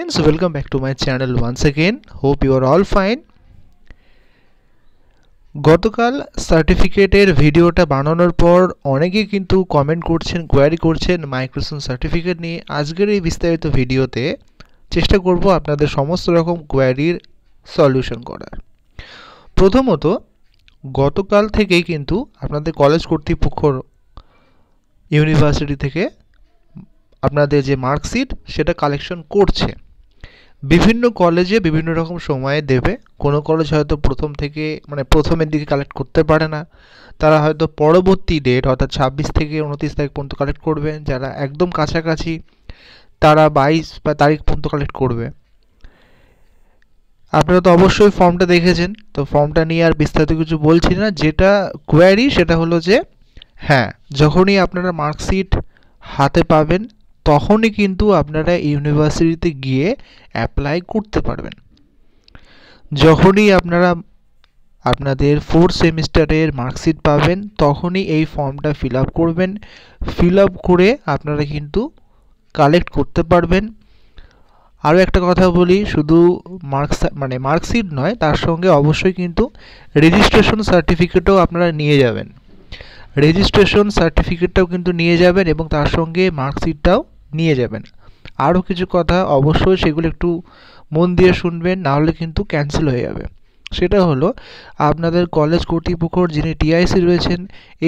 friends, welcome back to my channel once again. Hope you are all fine. গতকাল সার্টিফিকেটের ভিডিওটা বানানোর পর অনেকেই কিন্তু কমেন্ট করছেন, কোয়ারি করছেন মাইগ্রেশন সার্টিফিকেট নিয়ে। আজকের এই বিস্তারিত ভিডিওতে চেষ্টা করব আপনাদের সমস্ত রকম কোয়ারির সলিউশন করার। প্রথমত, গতকাল থেকেই কিন্তু আপনাদের কলেজ কর্তৃপক্ষ ইউনিভার্সিটি থেকে আপনাদের যে মার্কশিট সেটা কালেকশন করছে। বিভিন্ন কলেজে বিভিন্ন রকম সময়ে দেবে। কোনো কলেজ হয়তো প্রথমের দিকে কালেক্ট করতে পারে না, তারা হয়তো পরবর্তী ডেট অর্থাৎ 26 থেকে 29 তারিখ পর্যন্ত কালেক্ট করবে। যারা একদম কাছাকাছি তারা 22 তারিখ পর্যন্ত কালেক্ট করবে। আপনারা তো অবশ্যই ফর্মটা দেখেছেন, তো ফর্মটা নিয়ে আর বিস্তারিত কিছু বলছি না। যেটা কোয়ারি সেটা হলো যে হ্যাঁ, যখনই আপনারা মার্কশিট হাতে পাবেন তখনই কিন্তু আপনারা ইউনিভার্সিটিতে গিয়ে অ্যাপ্লাই করতে পারবেন। যখনই আপনারা আপনাদের 4th সেমিস্টারের মার্কশিট পাবেন তখনই এই ফর্মটা ফিল আপ করবেন। ফিল আপ করে আপনারা কিন্তু কালেক্ট করতে পারবেন। আরও একটা কথা বলি, শুধু মার্কশিট নয়, তার সঙ্গে অবশ্যই কিন্তু রেজিস্ট্রেশন সার্টিফিকেটও আপনারা নিয়ে যাবেন। রেজিস্ট্রেশন সার্টিফিকেটটাও কিন্তু নিয়ে যাবেন এবং তার সঙ্গে মার্কশিটটাও নিয়ে যাবেন। আরও কিছু কথা অবশ্যই সেগুলো একটু মন দিয়ে শুনবেন, নাহলে কিন্তু ক্যান্সেল হয়ে যাবে। সেটা হলো আপনাদের কলেজ কর্তৃপক্ষর যিনি টিআইসি রয়েছেন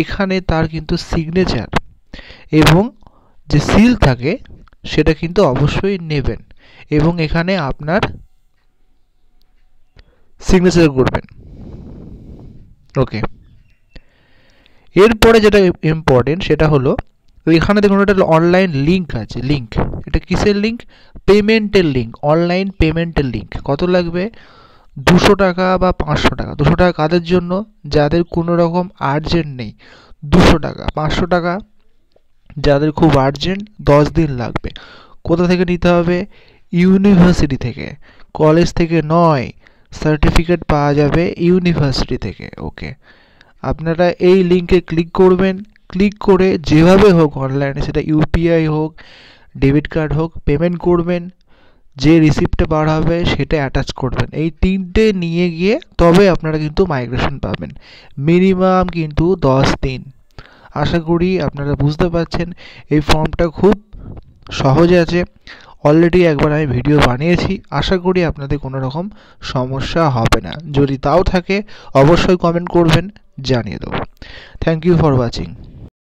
এখানে তার কিন্তু সিগনেচার এবং যে সিল থাকে সেটা কিন্তু অবশ্যই নেবেন এবং এখানে আপনার সিগনেচার করবেন। ওকে, এরপরে যেটা ইম্পর্টেন্ট সেটা হলো এখানে দেখুন একটা অনলাইন লিঙ্ক আছে। লিঙ্ক, এটা কিসের লিঙ্ক? পেমেন্টের লিঙ্ক, অনলাইন পেমেন্টের লিঙ্ক। কত লাগবে? 200 টাকা বা 500 টাকা। 200 টাকা কাদের জন্য? যাদের কোনো রকম আর্জেন্ট নেই 200 টাকা। 500 টাকা যাদের খুব আর্জেন্ট 10 দিন লাগবে। কোথা থেকে নিতে হবে? ইউনিভার্সিটি থেকে, কলেজ থেকে নয়। সার্টিফিকেট পাওয়া যাবে ইউনিভার্সিটি থেকে। ওকে, আপনারা এই লিঙ্কে ক্লিক করবেন। ক্লিক করে যেভাবে হোক অনলাইনে, সেটা ইউপিআই হোক, ডেবিট কার্ড হোক, পেমেন্ট করবেন। যে রিসিপ্টটা বার হবে সেটা অ্যাটাচ করবেন। এই তিনটে নিয়ে গিয়ে তবে আপনারা কিন্তু মাইগ্রেশন পাবেন। মিনিমাম কিন্তু 10 দিন। আশা করি আপনারা বুঝতে পারছেন এই ফর্মটা খুব সহজ আছে। অলরেডি একবার আমি ভিডিও বানিয়েছি, আশা করি আপনাদের কোনো রকম সমস্যা হবে না। যদি তাও থাকে অবশ্যই কমেন্ট করবেন, জানিয়ে দেবো। Thank you for watching.